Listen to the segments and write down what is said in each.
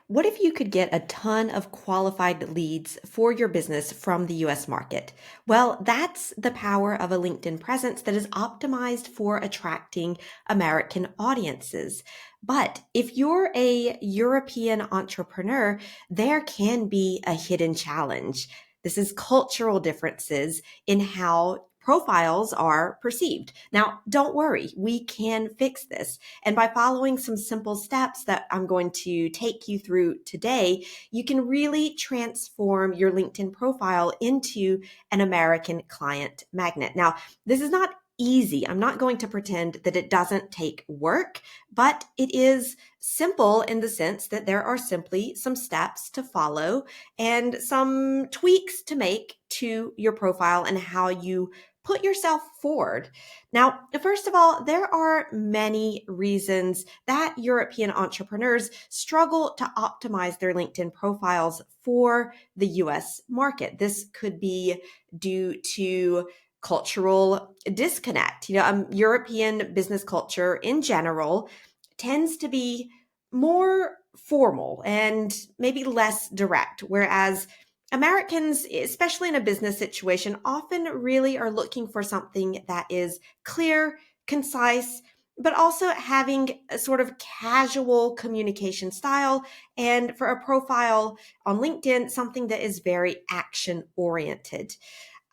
What if you could get a ton of qualified leads for your business from the US market? Well, that's the power of a LinkedIn presence that is optimized for attracting American audiences. But if you're a European entrepreneur, there can be a hidden challenge. This is cultural differences in how profiles are perceived. Now, don't worry, we can fix this. And by following some simple steps that I'm going to take you through today, you can really transform your LinkedIn profile into an American client magnet. Now, this is not easy. I'm not going to pretend that it doesn't take work, but it is simple in the sense that there are simply some steps to follow and some tweaks to make to your profile and how you put yourself forward. Now, first of all, there are many reasons that European entrepreneurs struggle to optimize their LinkedIn profiles for the US market. This could be due to cultural disconnect. European business culture in general tends to be more formal and maybe less direct, whereas Americans, especially in a business situation, often really are looking for something that is clear, concise, but also having a sort of casual communication style. And for a profile on LinkedIn, something that is very action oriented.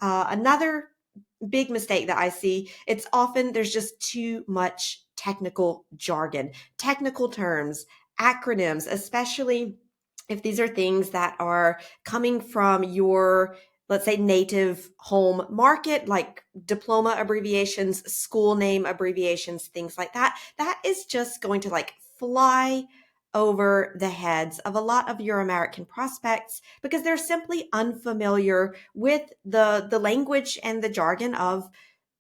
Another big mistake that I see, it's often there's just too much technical jargon, technical terms, acronyms, especially if these are things that are coming from your, let's say, native home market, like diploma abbreviations, school name abbreviations, things like that. That is just going to like fly over the heads of a lot of your American prospects because they're simply unfamiliar with the language and the jargon of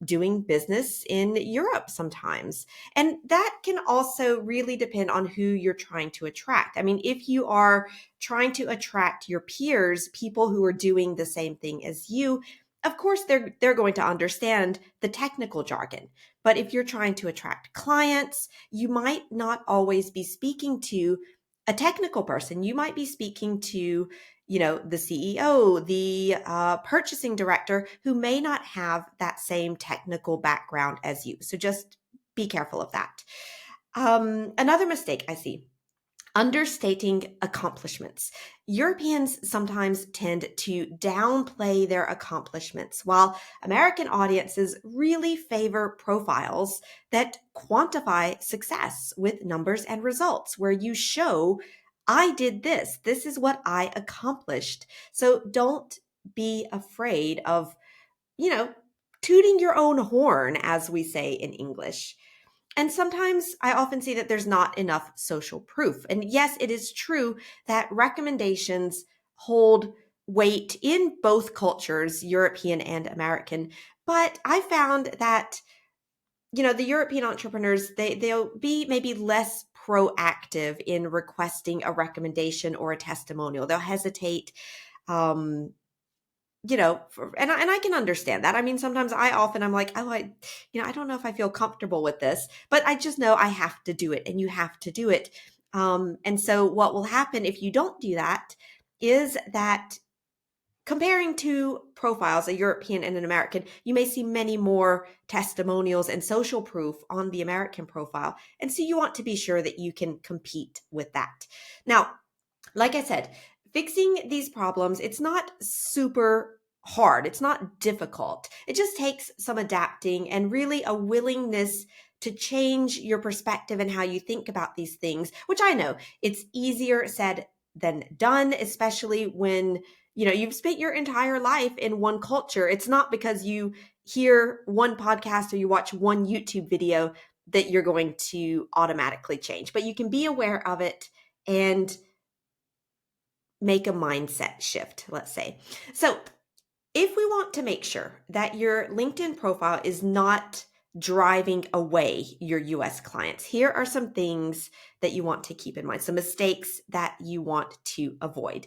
doing business in Europe sometimes. And that can also really depend on who you're trying to attract. I mean, if you are trying to attract your peers, people who are doing the same thing as you, of course they're going to understand the technical jargon. But if you're trying to attract clients, you might not always be speaking to a technical person. You might be speaking to the CEO, the purchasing director who may not have that same technical background as you. So just be careful of that. Another mistake I see, understating accomplishments. Europeans sometimes tend to downplay their accomplishments, while American audiences really favor profiles that quantify success with numbers and results, where you show, I did this. This is what I accomplished. So don't be afraid of, you know, tooting your own horn, as we say in English. And sometimes I often see that there's not enough social proof. And yes, it is true that recommendations hold weight in both cultures, European and American. But I found that, the European entrepreneurs, they'll be maybe less proactive in requesting a recommendation or a testimonial. They'll hesitate. Um, and I can understand that. I mean, sometimes I'm like, oh, I don't know if I feel comfortable with this, but I just know I have to do it and you have to do it. And so what will happen if you don't do that is that comparing two profiles, a European and an American, you may see many more testimonials and social proof on the American profile. And so you want to be sure that you can compete with that. Now, like I said, fixing these problems, it's not super hard. It's not difficult. It just takes some adapting and really a willingness to change your perspective and how you think about these things, which I know it's easier said than done, especially when, you've spent your entire life in one culture. It's not because you hear one podcast or you watch one YouTube video that you're going to automatically change, but you can be aware of it and make a mindset shift, let's say. So, if we want to make sure that your LinkedIn profile is not driving away your US clients, here are some things that you want to keep in mind, some mistakes that you want to avoid.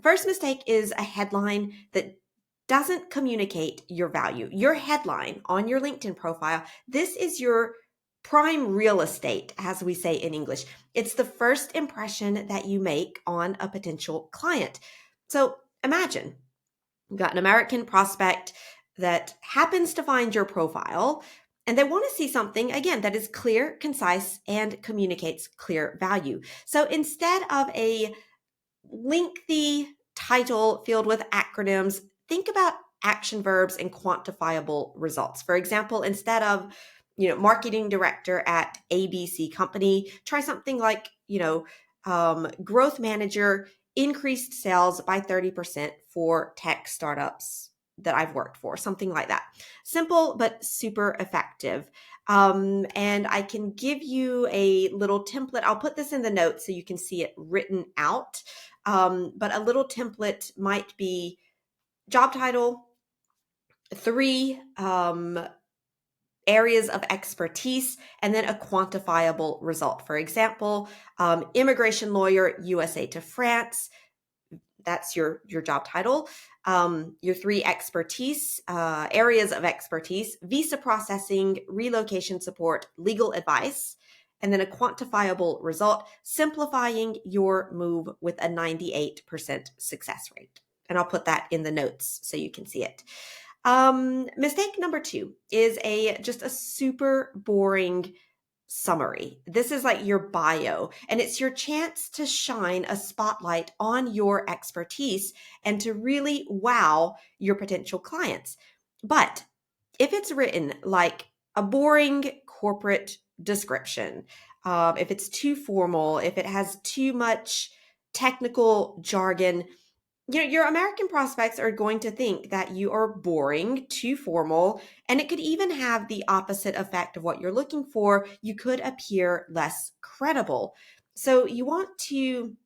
First mistake is a headline that doesn't communicate your value. Your headline on your LinkedIn profile, this is your prime real estate, as we say in English. It's the first impression that you make on a potential client. So imagine you've got an American prospect that happens to find your profile and they want to see something, again, that is clear, concise, and communicates clear value. So instead of a lengthy title filled with acronyms, think about action verbs and quantifiable results. For example, instead of, marketing director at ABC company, try something like, growth manager increased sales by 30% for tech startups that I've worked for, something like that. Simple, but super effective. And I can give you a little template. I'll put this in the notes so you can see it written out. But a little template might be job title, 3 areas of expertise, and then a quantifiable result. For example, immigration lawyer, USA to France. That's your job title. Your 3 expertise areas of expertise: visa processing, relocation support, legal advice. And then a quantifiable result: simplifying your move with a 98% success rate. And I'll put that in the notes so you can see it. Mistake number 2 is just a super boring summary. This is like your bio, and it's your chance to shine a spotlight on your expertise and to really wow your potential clients. But if it's written like a boring corporate description, if it's too formal, if it has too much technical jargon, your American prospects are going to think that you are boring, too formal, and it could even have the opposite effect of what you're looking for. You could appear less credible. So you want to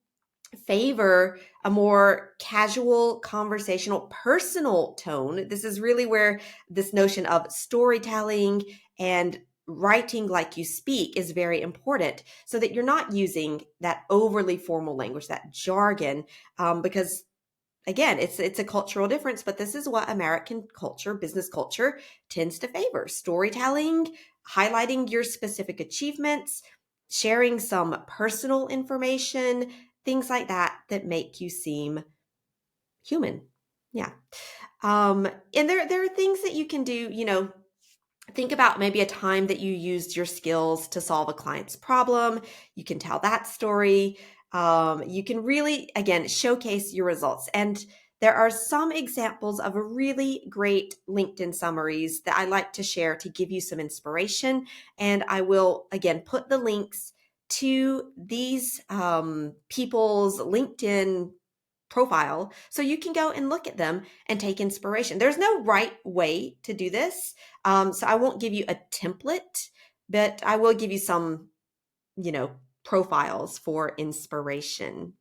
favor a more casual, conversational, personal tone. This is really where this notion of storytelling and writing like you speak is very important, so that you're not using that overly formal language, that jargon, because again, it's a cultural difference, but this is what American culture, business culture, tends to favor: storytelling, highlighting your specific achievements, sharing some personal information, things like that that make you seem human. Yeah. And there are things that you can do, think about maybe a time that you used your skills to solve a client's problem. You can tell that story. You can really, again, showcase your results. And there are some examples of really great LinkedIn summaries that I like to share to give you some inspiration. And I will, again, put the links to these people's LinkedIn profile so you can go and look at them and take inspiration. There's no right way to do this. So I won't give you a template, but I will give you some, profiles for inspiration.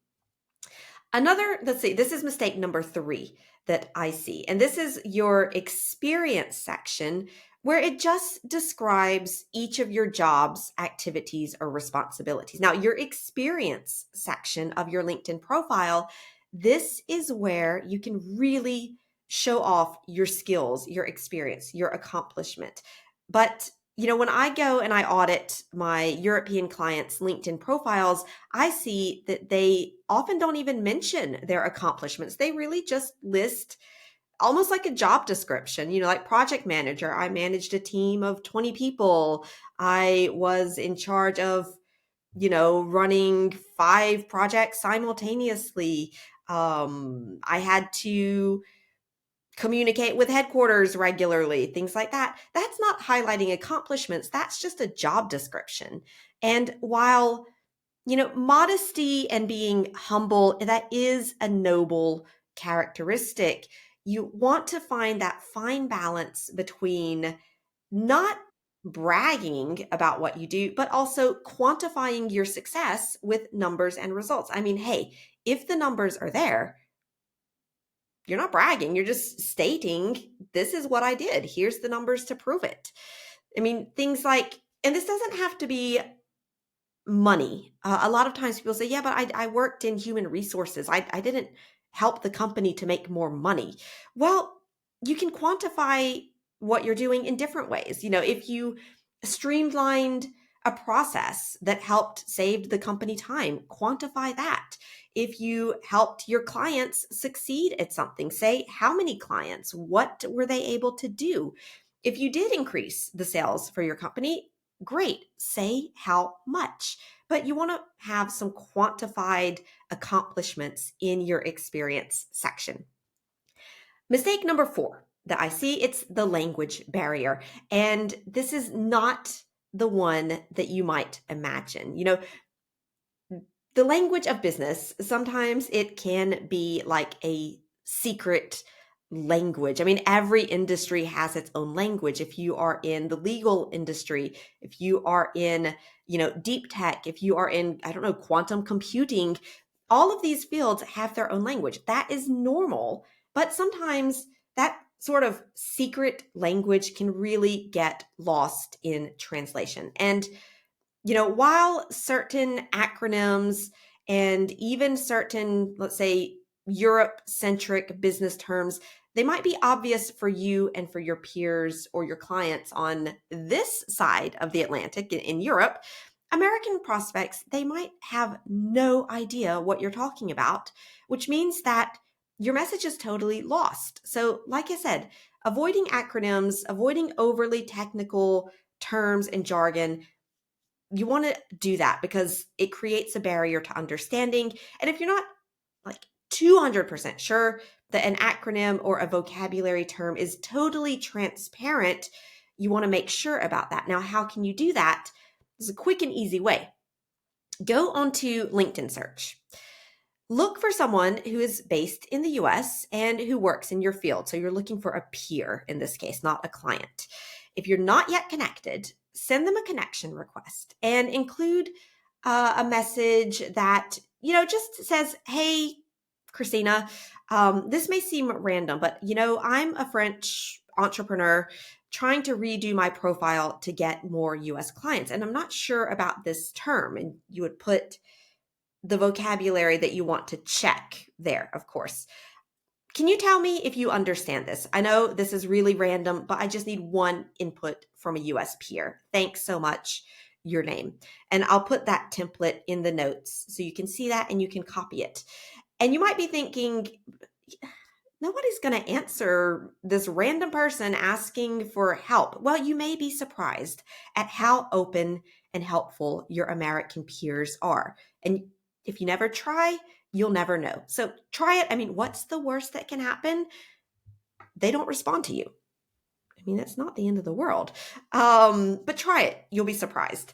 Let's see, this is mistake number 3 that I see. And this is your experience section, where it just describes each of your jobs, activities, or responsibilities. Now, your experience section of your LinkedIn profile, this is where you can really show off your skills, your experience, your accomplishment. But when I go and I audit my European clients' LinkedIn profiles, I see that they often don't even mention their accomplishments. They really just list almost like a job description, like project manager. I managed a team of 20 people. I was in charge of, running 5 projects simultaneously. I had to communicate with headquarters regularly, things like that. That's not highlighting accomplishments. That's just a job description. And while, modesty and being humble, that is a noble characteristic, you want to find that fine balance between not bragging about what you do, but also quantifying your success with numbers and results. I mean, hey, if the numbers are there, you're not bragging. You're just stating, this is what I did. Here's the numbers to prove it. I mean, things like, and this doesn't have to be money. A lot of times people say, yeah, but I worked in human resources. I didn't help the company to make more money. Well, you can quantify what you're doing in different ways. If you streamlined a process that helped save the company time, quantify that. If you helped your clients succeed at something, say how many clients, what were they able to do? If you did increase the sales for your company, great, say how much. But you want to have some quantified accomplishments in your experience section. Mistake number 4 that I see, it's the language barrier. And this is not the one that you might imagine. The language of business, sometimes it can be like a secret language. I mean, every industry has its own language. If you are in the legal industry, if you are in, deep tech, if you are in, I don't know, quantum computing, all of these fields have their own language. That is normal, but sometimes that sort of secret language can really get lost in translation. And while certain acronyms and even certain, let's say, Europe centric business terms, they might be obvious for you and for your peers or your clients on this side of the Atlantic in Europe, American prospects, they might have no idea what you're talking about, which means that your message is totally lost. So, like I said, avoiding acronyms, avoiding overly technical terms and jargon, you want to do that because it creates a barrier to understanding. And if you're not like 200% sure that an acronym or a vocabulary term is totally transparent, you want to make sure about that. Now, how can you do that? There's a quick and easy way. Go onto LinkedIn search. Look for someone who is based in the US and who works in your field. So you're looking for a peer in this case, not a client. If you're not yet connected, send them a connection request and include a message that, just says, hey, Christina, this may seem random, but, I'm a French entrepreneur trying to redo my profile to get more US clients. And I'm not sure about this term. And you would put the vocabulary that you want to check there, of course. Can you tell me if you understand this? I know this is really random, but I just need one input from a US peer. Thanks so much. Your name. And I'll put that template in the notes so you can see that and you can copy it. And you might be thinking, nobody's going to answer this random person asking for help. Well, you may be surprised at how open and helpful your American peers are. And if you never try, you'll never know. So try it. I mean, what's the worst that can happen? They don't respond to you. I mean, that's not the end of the world. But try it. You'll be surprised.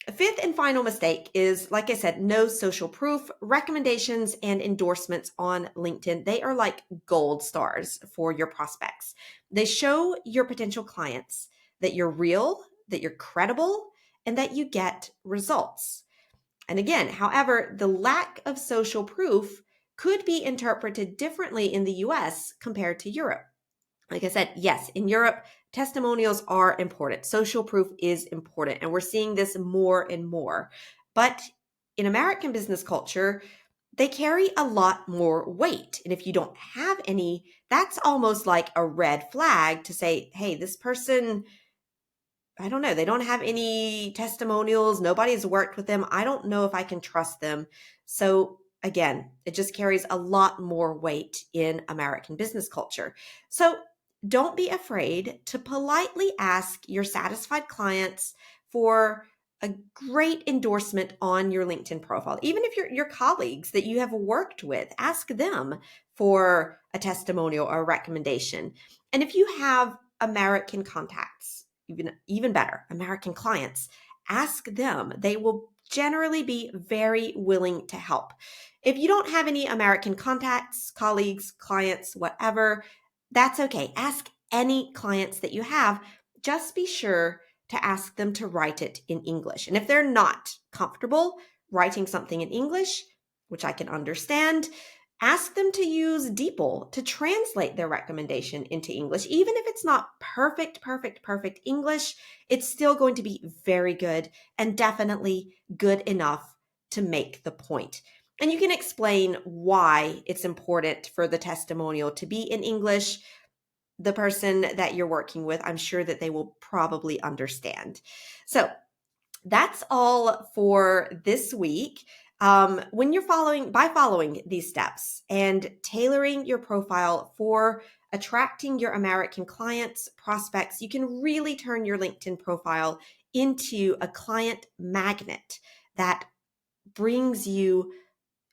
A fifth and final mistake is, like I said, no social proof. Recommendations and endorsements on LinkedIn, they are like gold stars for your prospects. They show your potential clients that you're real, that you're credible, and that you get results. And again, however, the lack of social proof could be interpreted differently in the US compared to Europe. Like I said, yes, in Europe, testimonials are important. Social proof is important. And we're seeing this more and more. But in American business culture, they carry a lot more weight. And if you don't have any, that's almost like a red flag to say, hey, this person, I don't know, they don't have any testimonials. Nobody's worked with them. I don't know if I can trust them. So again, it just carries a lot more weight in American business culture. So don't be afraid to politely ask your satisfied clients for a great endorsement on your LinkedIn profile. Even if your colleagues that you have worked with, ask them for a testimonial or a recommendation. And if you have American contacts, even better, American clients, ask them. They will generally be very willing to help. If you don't have any American contacts, colleagues, clients, whatever, that's okay. Ask any clients that you have. Just be sure to ask them to write it in English. And if they're not comfortable writing something in English, which I can understand, ask them to use DeepL to translate their recommendation into English. Even if it's not perfect English, it's still going to be very good and definitely good enough to make the point. And you can explain why it's important for the testimonial to be in English. the person that you're working with, I'm sure that they will probably understand. So that's all for this week. When you're following these steps and tailoring your profile for attracting your American clients, prospects, you can really turn your LinkedIn profile into a client magnet that brings you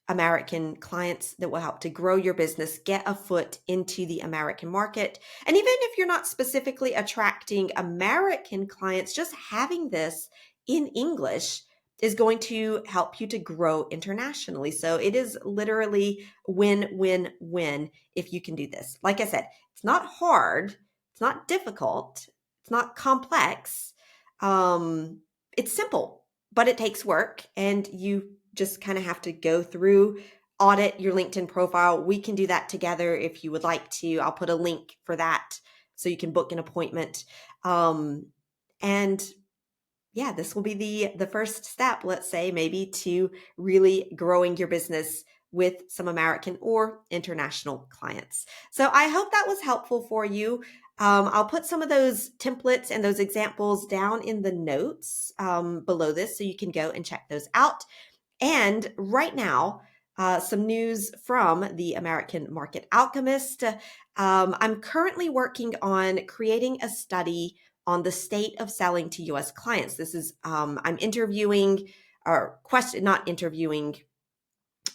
American clients that will help to grow your business, get a foot into the American market. And even if you're not specifically attracting American clients, just having this in English is going to help you to grow internationally. So it is literally win, win, win if you can do this. Like I said, it's not hard, it's not difficult, it's not complex. It's simple, but it takes work, and you just kind of have to go through, audit your LinkedIn profile. We can do that together if you would like to. I'll put a link for that so you can book an appointment. And yeah, this will be the first step, let's say, maybe to really growing your business with some American or international clients. So I hope that was helpful for you. I'll put some of those templates and those examples down in the notes below this so you can go and check those out. And right now, some news from the American Market Alchemist. I'm currently working on creating a study on the state of selling to US clients. This is, I'm interviewing, or not interviewing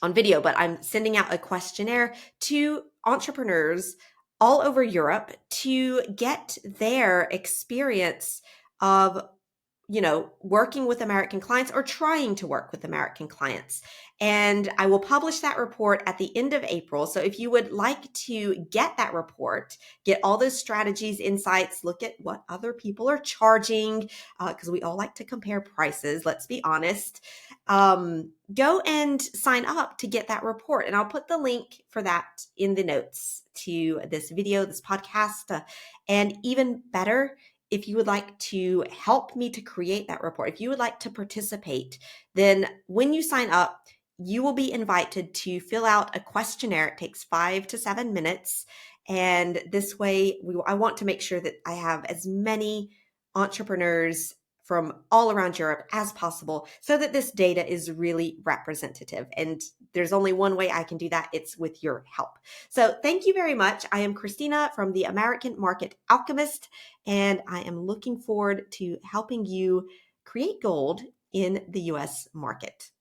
on video, but I'm sending out a questionnaire to entrepreneurs all over Europe to get their experience of working with American clients or trying to work with American clients. And I will publish that report at the end of April. So if you would like to get that report, get all those strategies, insights, look at what other people are charging, because we all like to compare prices, let's be honest, go and sign up to get that report. And I'll put the link for that in the notes to this video, this podcast. And even better, if you would like to help me to create that report, if you would like to participate, then when you sign up, you will be invited to fill out a questionnaire. It takes 5 to 7 minutes. And this way, I want to make sure that I have as many entrepreneurs from all around Europe as possible so that this data is really representative. And there's only one way I can do that. It's with your help. So thank you very much. I am Christina from the American Market Alchemist, and I am looking forward to helping you create gold in the US market.